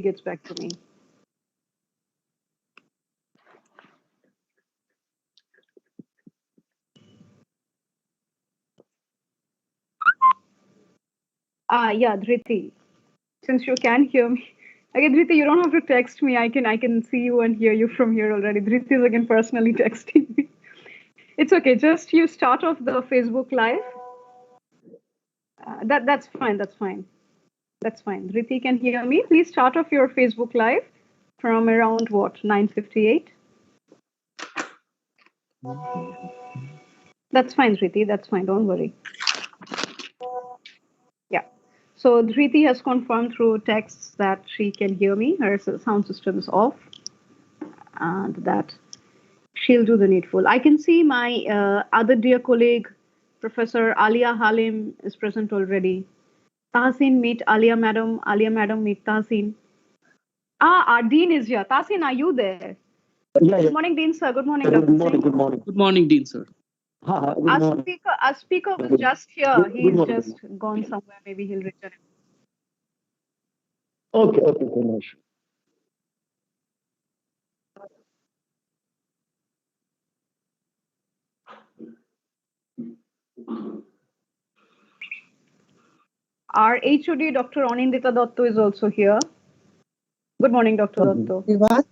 gets back to me. Yeah, Dhriti. Since you can hear me. Again, Dhriti, you don't have to text me. I can see you and hear you from here already. Dhriti is again personally texting me. It's okay. Just you start off the Facebook Live. That's fine. That's fine. That's fine. Dhriti can hear me. Please start off your Facebook Live from around what 9:58. That's fine, Dhriti. That's fine. Don't worry. Yeah. So Dhriti has confirmed through texts that she can hear me. Her sound system is off, and that she'll do the needful. I can see my other dear colleague, Professor Alia Halim, is present already. Tahsin, meet Alia Madam. Alia Madam, meet Tahsin. Our Dean is here. Tahsin, are you there? Yeah. Good morning, Dean, sir. Good morning, Good Dr. morning. Singh. Good morning. Good morning, Dean, sir. Our speaker was just here. Good He's morning. just gone somewhere. Maybe he'll return. Okay. No issue. Our HOD, Dr. Anindita Dotto, is also here. Good morning, Dr. Dotto. Everyone?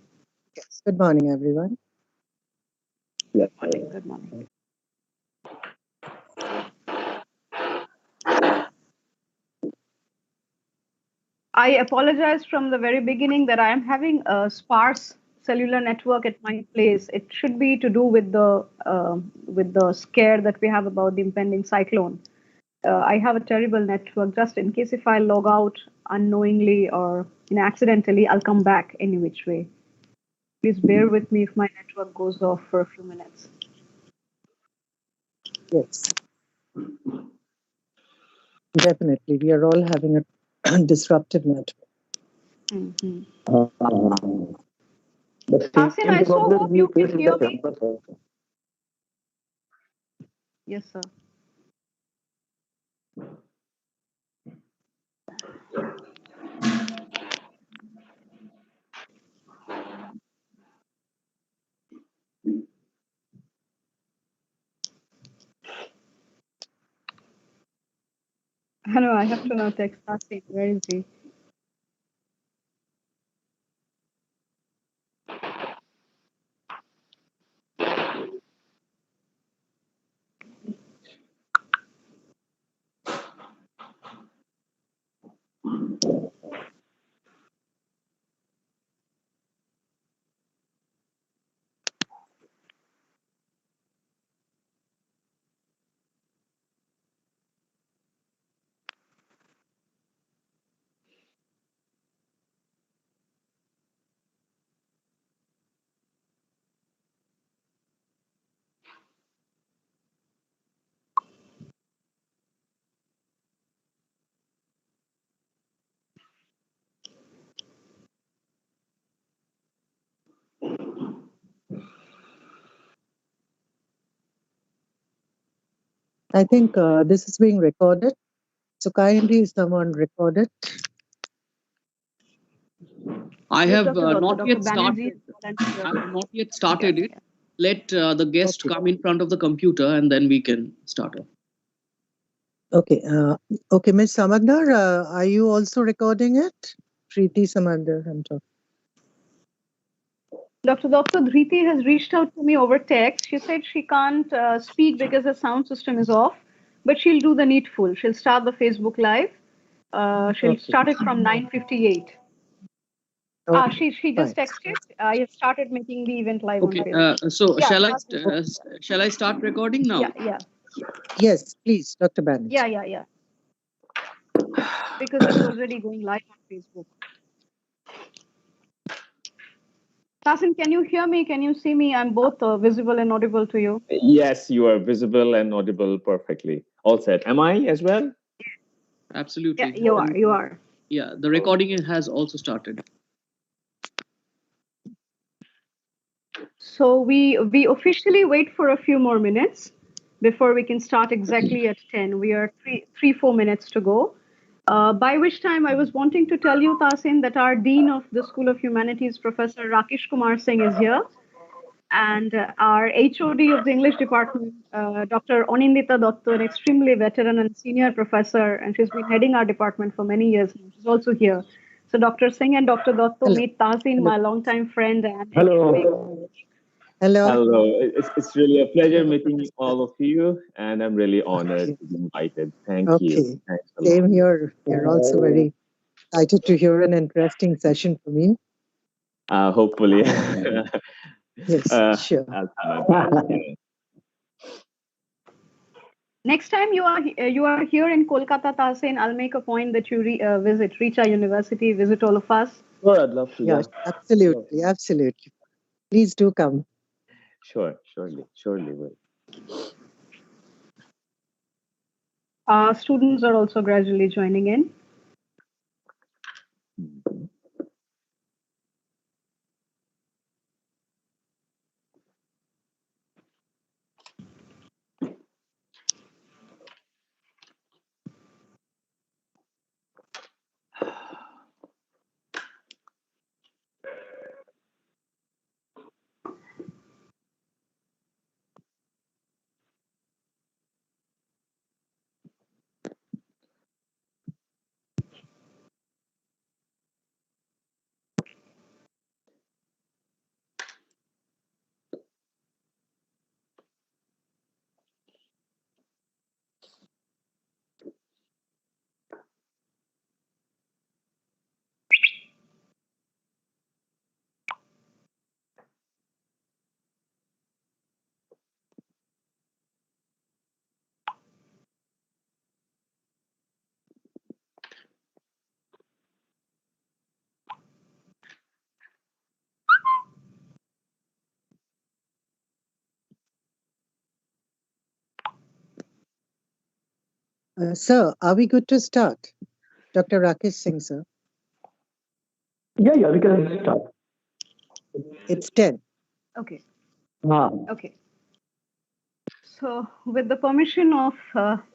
Yes. Good morning, everyone. Yeah. Good morning. I apologize from the very beginning that I am having a sparse cellular network at my place. It should be to do with the scare that we have about the impending cyclone. I have a terrible network. Just in case if I log out unknowingly or accidentally, I'll come back any which way. Please bear with me if my network goes off for a few minutes. Yes. Definitely. We are all having a disruptive network. Mm-hmm. But Tahsin, I so hope you can hear me. Yes, sir. I know, I have to now text Tahsin. Where is he? I think this is being recorded. So kindly someone record it. I Yes, have Dr. Dotto, not Dr. yet Banerjee started. is volunteer. I have not yet started Yeah, it. Let the guest Okay. come in front of the computer, and then we can start off. Okay. Okay, Ms. Samandar, are you also recording it? Preeti Samandar, I'm talking. Dr. Dhriti has reached out to me over text. She said she can't speak because the sound system is off, but she'll do the needful. She'll start the Facebook Live. She'll Okay. start it from 9:58. Okay. She just Fine. texted. I have started making the event live on Okay. Facebook. So Yeah, shall I start recording now? Yeah. Yes, please, Dr. Banerjee. Yeah. Because it's already going live on Facebook. Tahsin, can you hear me? Can you see me? I'm both visible and audible to you. Yes, you are visible and audible perfectly. All set. Am I as well? Absolutely. Yeah, you are. Yeah, the recording has also started. So we officially wait for a few more minutes before we can start exactly at 10. We are 4 minutes to go. By which time I was wanting to tell you, Tasin, that our Dean of the School of Humanities, Professor Rakesh Kumar Singh, is here. And our HOD of the English department, Dr. Onindita Dotto, an extremely veteran and senior professor, and she's been heading our department for many years now. She's also here. So Dr. Singh and Dr. Dotto, Hello. meet Tasin, Hello. my longtime friend. And Hello. Hello. Hello. It's really a pleasure meeting all of you, and I'm really honored Okay. to be invited. Thank Okay. you. Thanks a lot. Same here. We're also very excited to hear an interesting session for me. Hopefully. Yes, sure. I'll come in. next time you are here in Kolkata, Tasin, I'll make a point that you visit Richa University, visit all of us. Sure, I'd love to. Yes, absolutely, absolutely. Please do come. Sure, surely will. Students are also gradually joining in. Mhm. Sir, are we good to start? Dr. Rakesh Singh, sir. Yeah, we can start. It's 10. Okay. Ah. Okay. So, with the permission of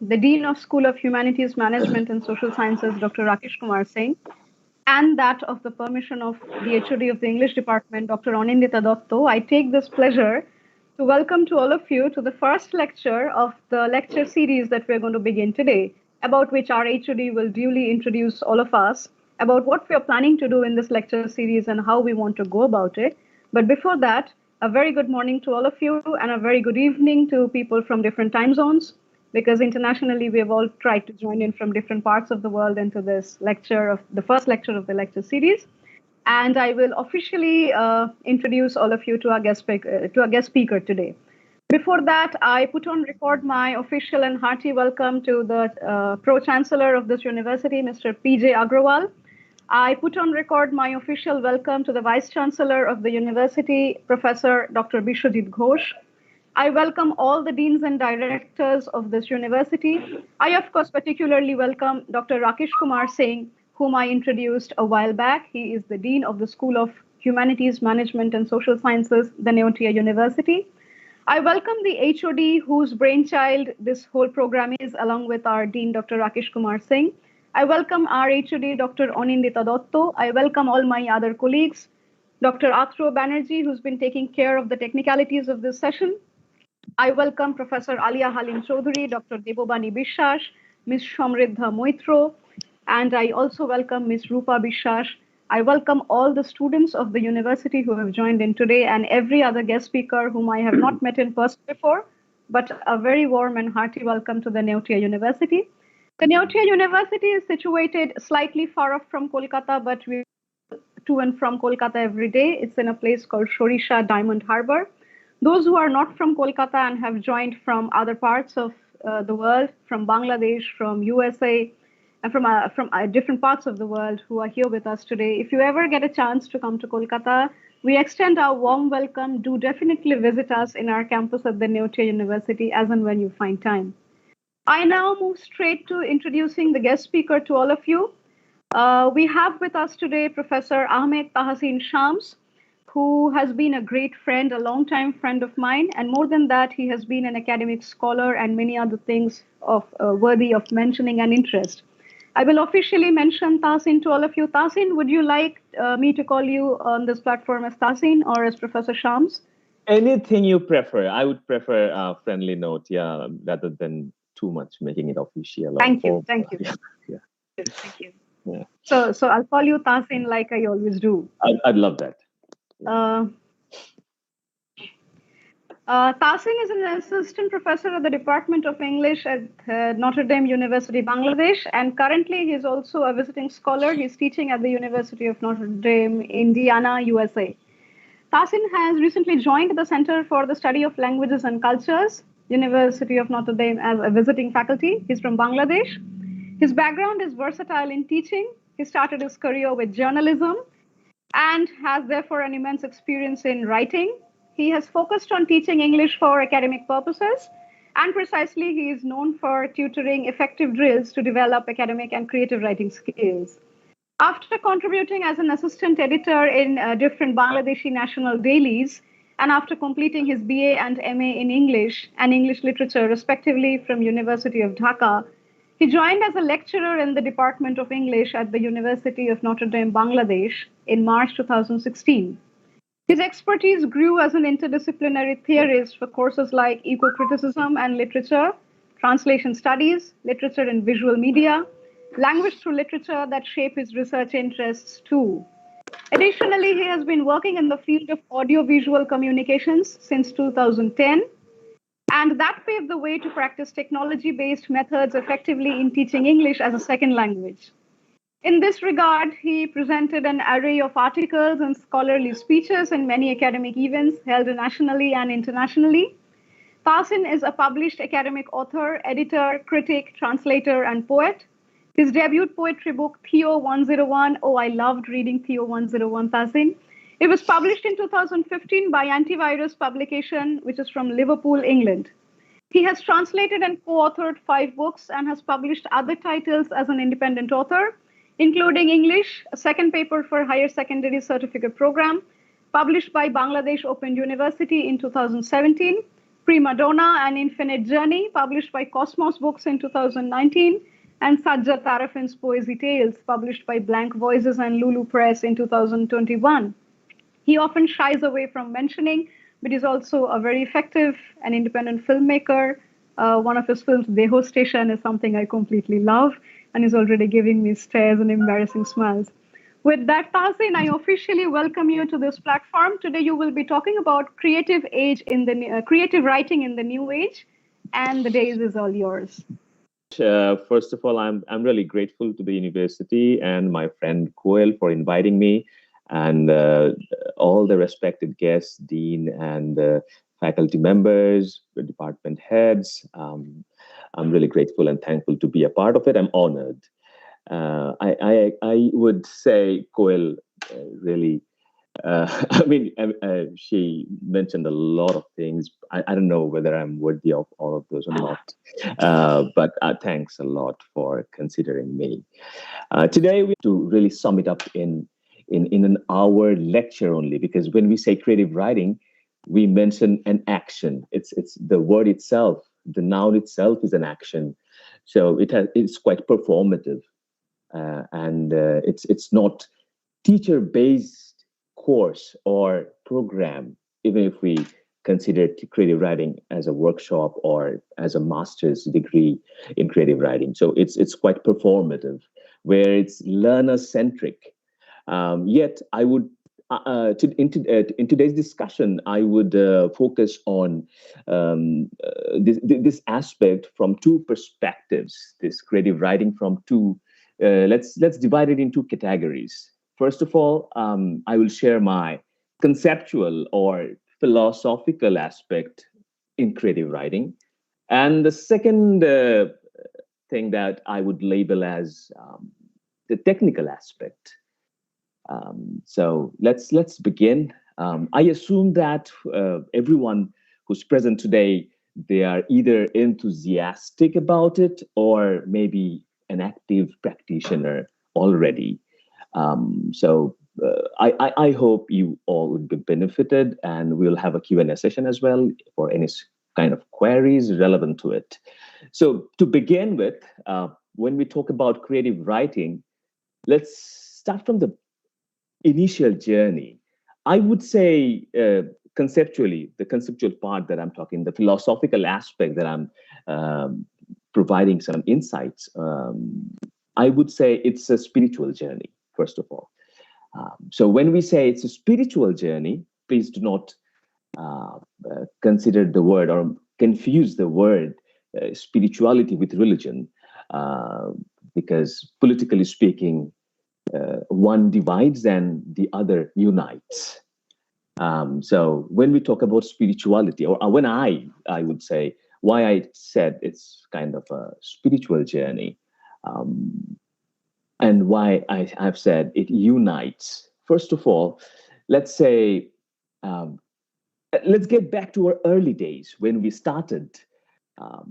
the Dean of School of Humanities, Management and Social Sciences, Dr. Rakesh Kumar Singh, and that of the permission of the HOD of the English Department, Dr. Onindita Dotto, I take this pleasure to welcome to all of you to the first lecture of the lecture series that we're going to begin today, about which our HOD will duly introduce all of us about what we are planning to do in this lecture series and how we want to go about it. But before that, a very good morning to all of you and a very good evening to people from different time zones, because internationally we have all tried to join in from different parts of the world into this lecture of the first lecture of the lecture series. And I will officially introduce all of you to our guest speaker today. Before that, I put on record my official and hearty welcome to the Pro-Chancellor of this university, Mr. P.J. Agrawal. I put on record my official welcome to the Vice-Chancellor of the university, Professor Dr. Bishwajit Ghosh. I welcome all the deans and directors of this university. I, of course, particularly welcome Dr. Rakesh Kumar Singh, whom I introduced a while back. He is the Dean of the School of Humanities, Management and Social Sciences, the Neotia University. I welcome the HOD whose brainchild this whole program is, along with our Dean, Dr. Rakesh Kumar Singh. I welcome our HOD, Dr. Onindita Dotto. I welcome all my other colleagues, Dr. Atro Banerjee, who's been taking care of the technicalities of this session. I welcome Professor Alia Halim Chaudhuri, Dr. Devobani Bishas, Ms. Shamriddha Moitro, and I also welcome Ms. Rupa Bishas. I welcome all the students of the university who have joined in today and every other guest speaker whom I have not met in person before, but a very warm and hearty welcome to the Neotia University. The Neotia University is situated slightly far off from Kolkata, but we to and from Kolkata every day. It's in a place called Shorisha Diamond Harbor. Those who are not from Kolkata and have joined from other parts of the world, from Bangladesh, from USA, and from different parts of the world who are here with us today, if you ever get a chance to come to Kolkata, we extend our warm welcome. Do definitely visit us in our campus at the Neotia University as and when you find time. I now move straight to introducing the guest speaker to all of you. We have with us today Professor Ahmed Tahasin Shams, who has been a great friend, a longtime friend of mine, and more than that, he has been an academic scholar and many other things of worthy of mentioning and interest. I will officially mention Tasin to all of you. Tasin, would you like me to call you on this platform as Tasin or as Professor Shams? Anything you prefer. I would prefer a friendly note, yeah, rather than too much making it official. Thank you. Or, Thank you. yeah. Thank you. Yeah. So I'll call you Tasin like I always do. I'd love that. Tasin is an assistant professor at the Department of English at Notre Dame University, Bangladesh, and currently he's also a visiting scholar. He's teaching at the University of Notre Dame, Indiana, USA. Tasin has recently joined the Center for the Study of Languages and Cultures, University of Notre Dame, as a visiting faculty. He's from Bangladesh. His background is versatile in teaching. He started his career with journalism and has therefore an immense experience in writing. He has focused on teaching English for academic purposes, and precisely he is known for tutoring effective drills to develop academic and creative writing skills. After contributing as an assistant editor in different Bangladeshi national dailies, and after completing his BA and MA in English and English literature, respectively, from University of Dhaka, he joined as a lecturer in the Department of English at the University of Notre Dame, Bangladesh in March 2016. His expertise grew as an interdisciplinary theorist for courses like eco-criticism and literature, translation studies, literature and visual media, language through literature that shape his research interests too. Additionally, he has been working in the field of audiovisual communications since 2010, and that paved the way to practice technology-based methods effectively in teaching English as a second language. In this regard, he presented an array of articles and scholarly speeches in many academic events held nationally and internationally. Tasin is a published academic author, editor, critic, translator, and poet. His debut poetry book, Theo 101, oh, I loved reading Theo 101, Tasin. It was published in 2015 by Antivirus Publication, which is from Liverpool, England. He has translated and co-authored 5 books and has published other titles as an independent author, including English, a second paper for higher secondary certificate program, published by Bangladesh Open University in 2017, Prima Donna, An Infinite Journey, published by Cosmos Books in 2019, and Sajjad Tarafin's Poesy Tales, published by Blank Voices and Lulu Press in 2021. He often shies away from mentioning, but is also a very effective and independent filmmaker. One of his films, Deho Station, is something I completely love and is already giving me stares and embarrassing smiles. With that, Tasin, I officially welcome you to this platform. Today, you will be talking about creative writing in the new age, and the days is all yours. First of all, I'm really grateful to the university and my friend Koel for inviting me, and all the respected guests, dean and faculty members, the department heads. I'm really grateful and thankful to be a part of it. I'm honored. I would say Koel really. I mean, she mentioned a lot of things. I don't know whether I'm worthy of all of those or not, but thanks a lot for considering me. Today, we have to really sum it up in an hour lecture only, because when we say creative writing, we mention an action. It's the word itself, the noun itself is an action, so it's quite performative, and it's not teacher-based course or program, even if we consider creative writing as a workshop or as a master's degree in creative writing. So it's quite performative, where it's learner-centric. Yet I would, in today's discussion, I would focus on this aspect from 2 perspectives, this creative writing from 2, let's divide it into 2 categories. First of all, I will share my conceptual or philosophical aspect in creative writing. And the second thing that I would label as the technical aspect. So let's begin. I assume that everyone who's present today, they are either enthusiastic about it or maybe an active practitioner already. So I hope you all would be benefited, and we'll have a Q&A session as well for any kind of queries relevant to it. So to begin with, when we talk about creative writing, let's start from the initial journey. I would say conceptually, the conceptual part that I'm talking, the philosophical aspect that I'm providing some insights, I would say it's a spiritual journey, first of all. So when we say it's a spiritual journey, please do not consider the word or confuse the word spirituality with religion, because politically speaking, one divides and the other unites. So when we talk about spirituality, or when I would say why I said it's kind of a spiritual journey, and why I've said it unites. First of all, let's say, let's get back to our early days when we started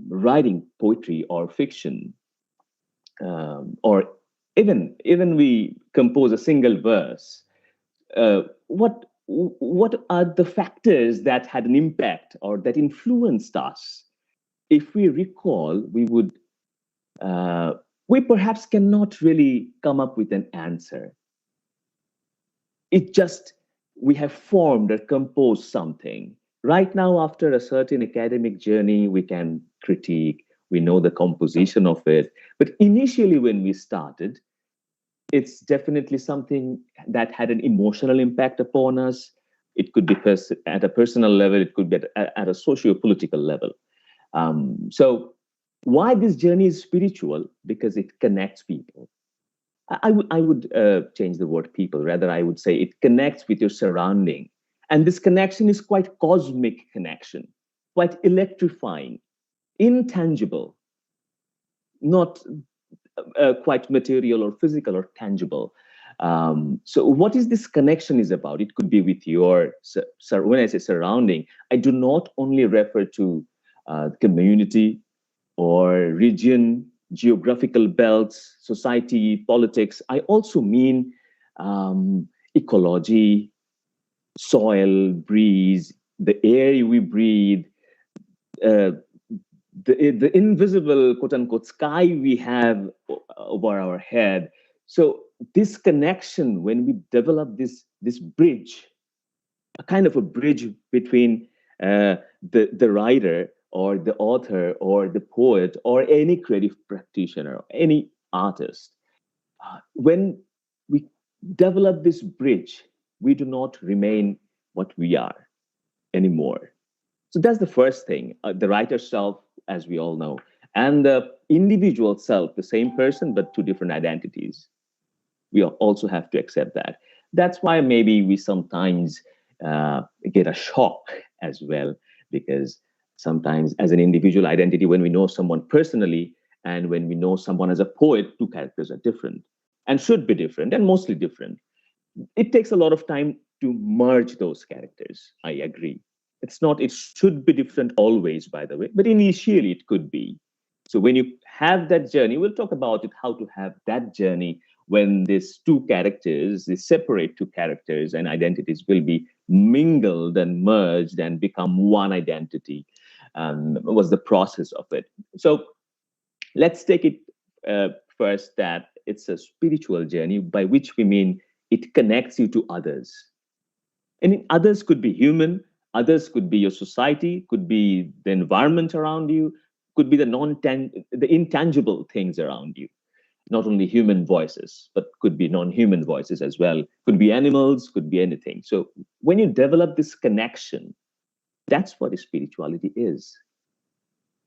writing poetry or fiction, or even we compose a single verse. What are the factors that had an impact or that influenced us? If we recall, we perhaps cannot really come up with an answer. It just, we have formed or composed something. Right now, after a certain academic journey, we can critique, we know the composition of it. But initially, when we started, it's definitely something that had an emotional impact upon us. It could be at a personal level, it could be at a socio-political level. So why this journey is spiritual? Because it connects people. I would change the word people. Rather, I would say it connects with your surrounding. And this connection is quite cosmic connection, quite electrifying, intangible, not quite material or physical or tangible. So what is this connection is about? It could be with your, when I say surrounding, I do not only refer to community or region, geographical belts, society, politics. I also mean ecology, soil, breeze, the air we breathe, the invisible, quote unquote, sky we have over our head. So this connection, when we develop this bridge, a kind of a bridge between the writer or the author or the poet or any creative practitioner or any artist, when we develop this bridge, we do not remain what we are anymore. So that's the first thing. The writer self, as we all know, and the individual self, the same person, but two different identities. We also have to accept that. That's why maybe we sometimes get a shock as well, because sometimes as an individual identity, when we know someone personally and when we know someone as a poet, two characters are different and should be different and mostly different. It takes a lot of time to merge those characters. I agree. It should be different always, by the way, but initially it could be. So when you have that journey, we'll talk about it, how to have that journey when these two characters, these separate two characters and identities will be mingled and merged and become one identity. Was the process of it. So let's take it first that it's a spiritual journey, by which we mean it connects you to others. And others could be human, others could be your society, could be the environment around you, could be the intangible things around you. Not only human voices, but could be non-human voices as well. Could be animals, could be anything. So when you develop this connection, that's what spirituality is.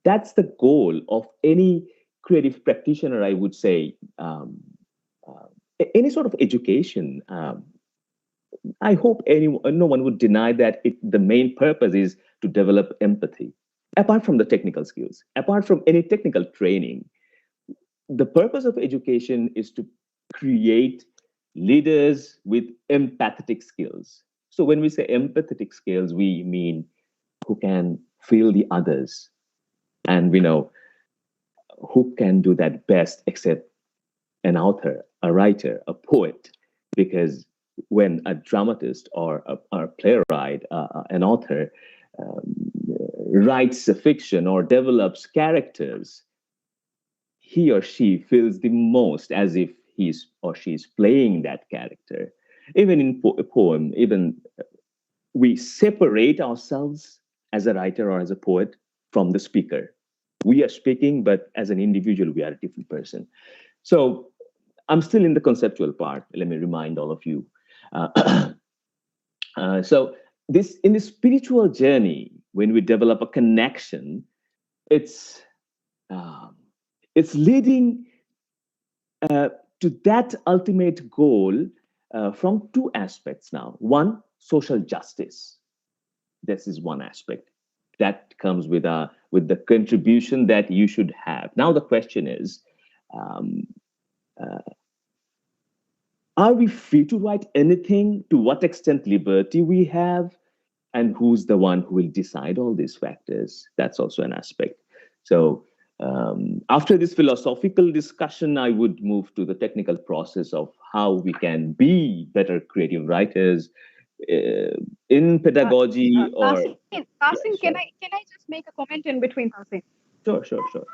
That's the goal of any creative practitioner, I would say. Any sort of education. I hope no one would deny that the main purpose is to develop empathy. Apart from the technical skills, apart from any technical training, the purpose of education is to create leaders with empathetic skills. So when we say empathetic skills, we mean who can feel the others. And we know who can do that best except an author, a writer, a poet, because when a dramatist or a playwright, an author writes a fiction or develops characters, he or she feels the most as if he's or she's playing that character. Even in a poem, even we separate ourselves as a writer or as a poet from the speaker. We are speaking, but as an individual, we are a different person. So I'm still in the conceptual part. Let me remind all of you. So this in the spiritual journey, when we develop a connection, it's leading to that ultimate goal from two aspects now. One, social justice. This is one aspect that comes with the contribution that you should have. Now the question is, are we free to write anything? To what extent liberty we have? And who's the one who will decide all these factors? That's also an aspect. So after this philosophical discussion, I would move to the technical process of how we can be better creative writers in pedagogy. Tasin, Sure. can I just make a comment in between, Tasin? Sure.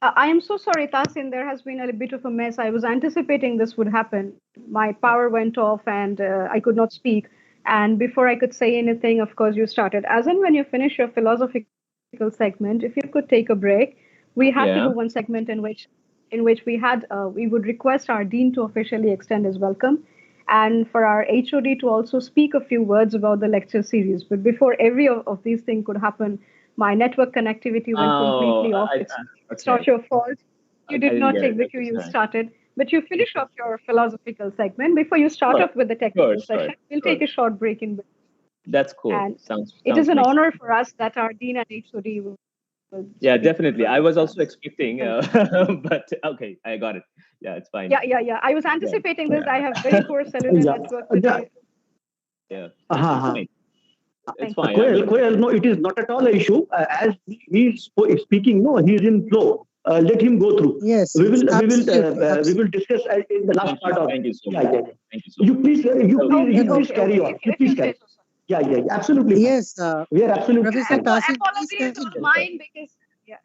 I am so sorry, Tasin. There has been a bit of a mess. I was anticipating this would happen. My power went off and I could not speak. And before I could say anything, of course, you started. As in, when you finish your philosophical segment, if you could take a break, we had to do one segment in which we would request our dean to officially extend his welcome, and for our HOD to also speak a few words about the lecture series. But before every of these things could happen, my network connectivity went completely off. It's not your fault. You did not take the cue you started. But you finish off your philosophical segment. Before you start off with the technical session, we'll take a short break in between. That's cool. And sounds it is an nice. honor for us that our dean and HOD will Yeah, definitely. I was also expecting, but okay, I got it. Yeah, it's fine. Yeah. I was anticipating this. I have very poor cellular network today. Yeah. It's fine. Koel, no, it is not at all an issue. As he is speaking, no, he is in flow. Let him go through. Yes, we will discuss in the last part of. Thank you so much. Thank you so You much. please carry on. You please carry. Yeah, absolutely. Yes, We are absolutely. Professor Tasin, please Apologies continue. on mine because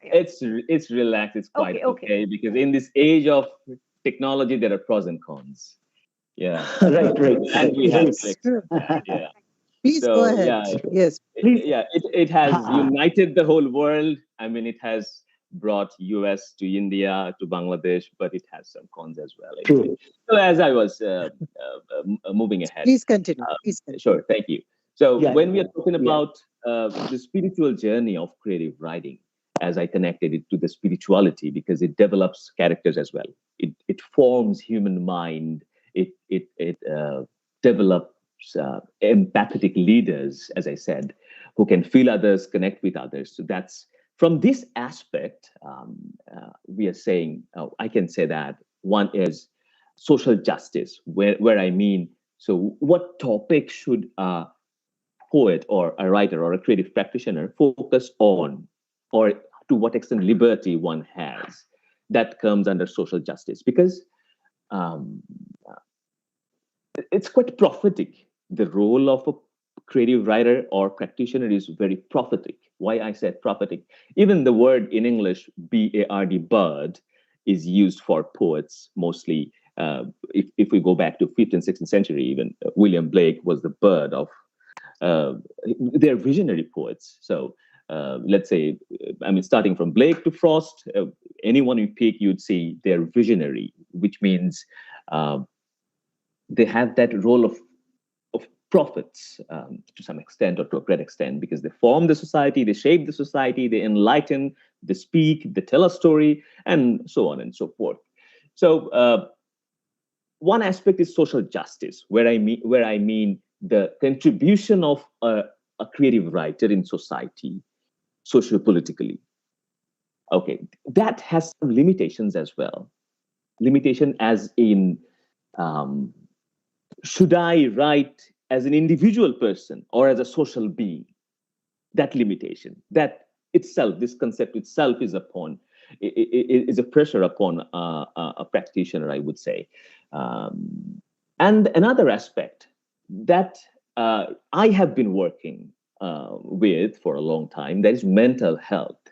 It's relaxed. It's quite okay because in this age of technology, there are pros and cons. Yeah. Right. And we have Yeah. Please go ahead. Yes. It has united the whole world. I mean, it has brought US to India to Bangladesh, but it has some cons as well. True. So as I was moving ahead, Please continue. Sure, thank you. So when we are talking about the spiritual journey of creative writing, as I connected it to the spirituality, because it develops characters as well. It forms human mind. It develops empathetic leaders, as I said, who can feel others, connect with others. So that's from this aspect, we are saying, I can say that one is social justice, where I mean, so what topic should a poet or a writer or a creative practitioner focus on, or to what extent liberty one has? That comes under social justice, because it's quite prophetic. The role of a creative writer or practitioner is very prophetic. Why I said prophetic? Even the word in English, B-A-R-D, bird, is used for poets mostly. If we go back to 15th, 16th century, even William Blake was the bird of, they're visionary poets. So let's say, I mean, starting from Blake to Frost, anyone you pick, you'd see they're visionary, which means they have that role of prophets to some extent, or to a great extent, because they form the society, they shape the society, they enlighten, they speak, they tell a story, and so on and so forth. So one aspect is social justice, where I mean the contribution of a creative writer in society, socio-politically. Okay, that has some limitations as well. Limitation as in, should I write as an individual person or as a social being? That limitation, that itself, this concept itself is a pressure upon a practitioner, I would say. And another aspect that I have been working with for a long time, that is mental health.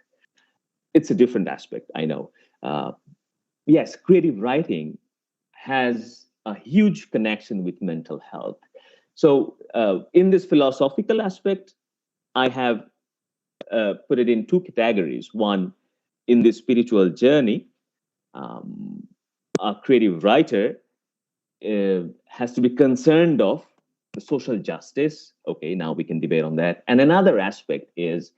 It's a different aspect, I know. Yes, creative writing has a huge connection with mental health. So, in this philosophical aspect, I have put it in two categories. One, in this spiritual journey, a creative writer has to be concerned of the social justice. Okay, now we can debate on that. And another aspect is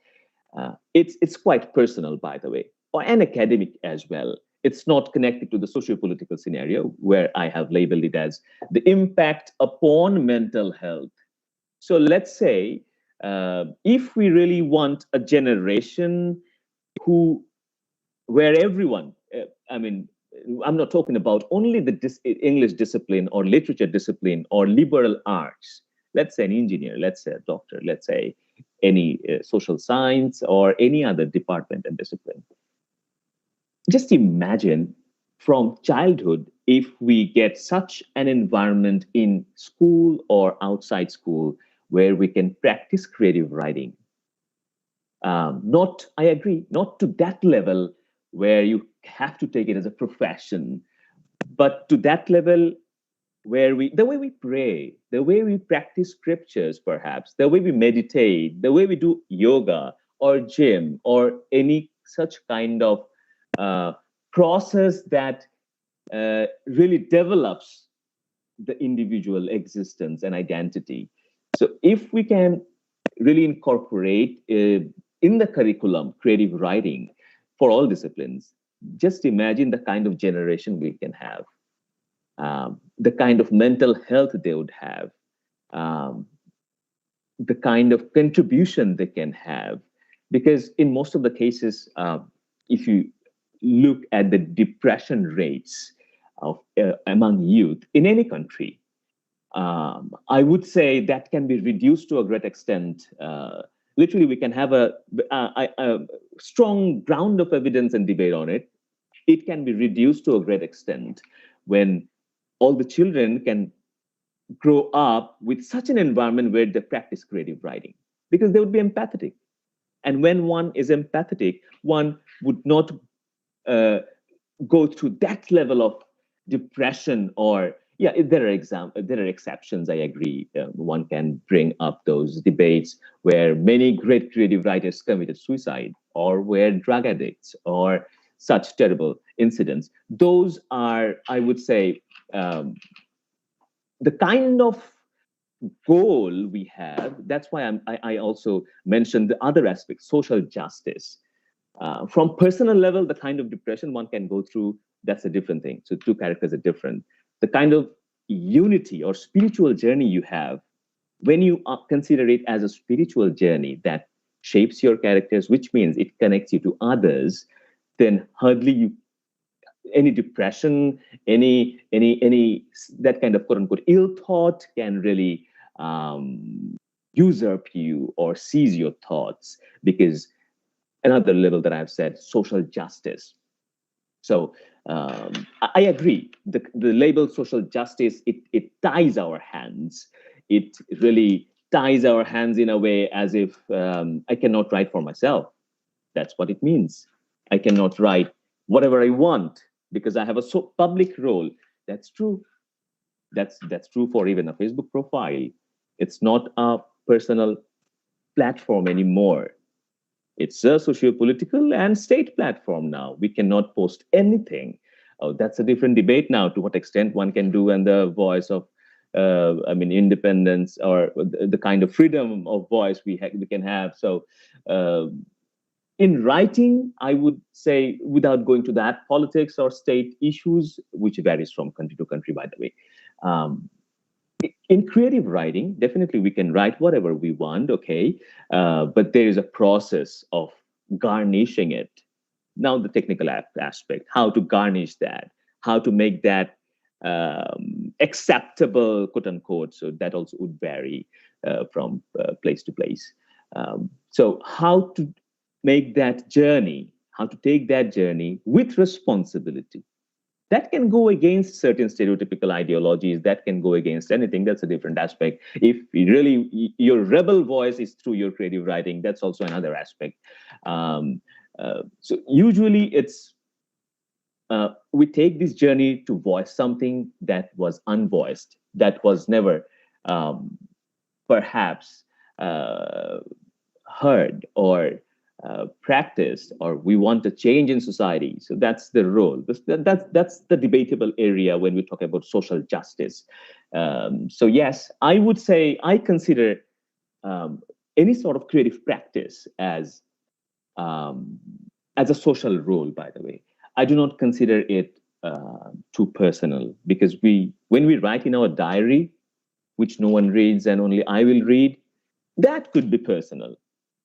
it's quite personal, by the way, or an academic as well. It's not connected to the socio-political scenario where I have labeled it as the impact upon mental health. So let's say if we really want a generation who where everyone, I mean, I'm not talking about only the English discipline or literature discipline or liberal arts. Let's say an engineer, let's say a doctor, let's say any social science or any other department and discipline. Just imagine from childhood if we get such an environment in school or outside school where we can practice creative writing. I agree, not to that level where you have to take it as a profession, but to that level where the way we pray, the way we practice scriptures, perhaps, the way we meditate, the way we do yoga or gym or any such kind of process that really develops the individual existence and identity. So if we can really incorporate in the curriculum creative writing for all disciplines, just imagine the kind of generation we can have, the kind of mental health they would have, the kind of contribution they can have. Because in most of the cases, if you look at the depression rates of among youth in any country, I would say that can be reduced to a great extent. Literally, we can have a strong ground of evidence and debate on it. It can be reduced to a great extent when all the children can grow up with such an environment where they practice creative writing, because they would be empathetic. And when one is empathetic, one would not go through that level of depression. Or there are exceptions, I agree. One can bring up those debates where many great creative writers committed suicide or were drug addicts or such terrible incidents. Those are, I would say, the kind of goal we have. That's why I also mentioned the other aspect, social justice. From personal level, the kind of depression one can go through, that's a different thing. So two characters are different. The kind of unity or spiritual journey you have, when you consider it as a spiritual journey that shapes your characters, which means it connects you to others, then hardly any depression, any that kind of quote unquote ill thought can really usurp you or seize your thoughts. Because another level that I've said, social justice. So I agree. The label social justice, it ties our hands. It really ties our hands in a way as if I cannot write for myself. That's what it means. I cannot write whatever I want because I have a public role. That's true. That's true for even a Facebook profile. It's not a personal platform anymore. It's a socio-political and state platform now. We cannot post anything. Oh, that's a different debate now, to what extent one can do, and the voice of, independence, or the kind of freedom of voice we can have. So in writing, I would say, without going to that politics or state issues, which varies from country to country, by the way, in creative writing, definitely we can write whatever we want, okay? But there is a process of garnishing it. Now the technical aspect, how to garnish that, how to make that acceptable, quote unquote. So that also would vary from place to place. So how to make that journey, how to take that journey with responsibility. That can go against certain stereotypical ideologies. That can go against anything. That's a different aspect. If really your rebel voice is through your creative writing, that's also another aspect. So usually it's we take this journey to voice something that was unvoiced, that was never perhaps heard or practiced, or we want a change in society. So that's the role. That's the debatable area when we talk about social justice. So yes, I would say I consider any sort of creative practice as a social role. By the way, I do not consider it too personal, because when we write in our diary, which no one reads and only I will read, that could be personal.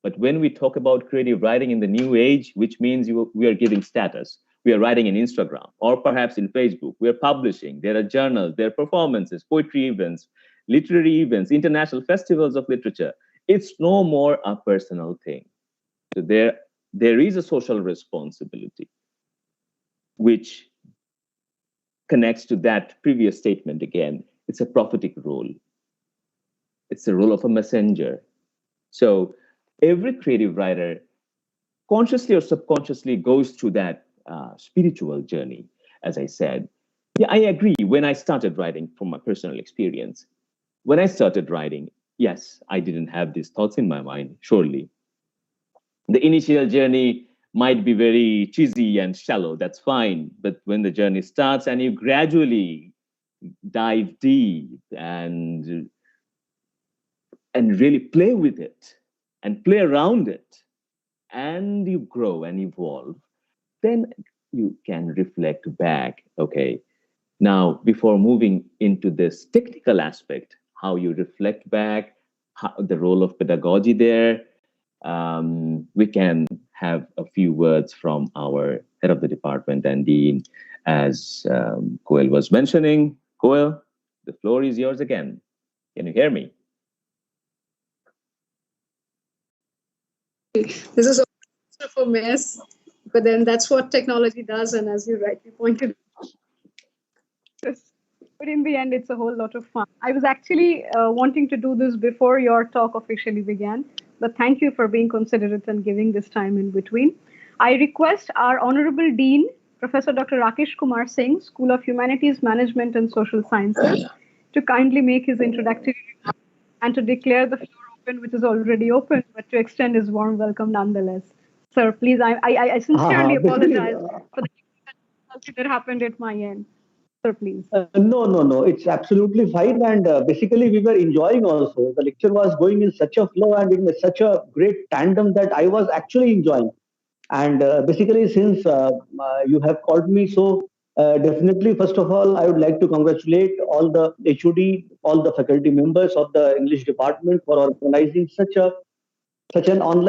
But when we talk about creative writing in the new age, which means we are giving status, we are writing in Instagram or perhaps in Facebook, we are publishing, there are journals, there are performances, poetry events, literary events, international festivals of literature. It's no more a personal thing. So there is a social responsibility, which connects to that previous statement again. It's a prophetic role. It's the role of a messenger. So every creative writer, consciously or subconsciously, goes through that spiritual journey, as I said. Yeah, I agree. When I started writing, from my personal experience, when I started writing, yes, I didn't have these thoughts in my mind, surely. The initial journey might be very cheesy and shallow, that's fine. But when the journey starts and you gradually dive deep and really play with it and play around it, and you grow and evolve, then you can reflect back, okay, now before moving into this technical aspect, how you reflect back, the role of pedagogy there, we can have a few words from our head of the department and dean, as Koel was mentioning. Koel, the floor is yours again. Can you hear me? This is a mess, but then that's what technology does, and as you rightly pointed. But in the end, it's a whole lot of fun. I was actually wanting to do this before your talk officially began, but thank you for being considerate and giving this time in between. I request our Honorable Dean, Professor Dr. Rakesh Kumar Singh, School of Humanities, Management and Social Sciences, to kindly make his introductory remarks and to declare the floor open, which is already open, but to extend his warm welcome nonetheless. Sir, please, I sincerely apologize for the difficulty that happened at my end. Sir, please. No. It's absolutely fine. And basically, we were enjoying also. The lecture was going in such a flow and in such a great tandem that I was actually enjoying. And basically, since you have called me, so definitely, first of all, I would like to congratulate all the HOD, all the faculty members of the English department for organizing such an online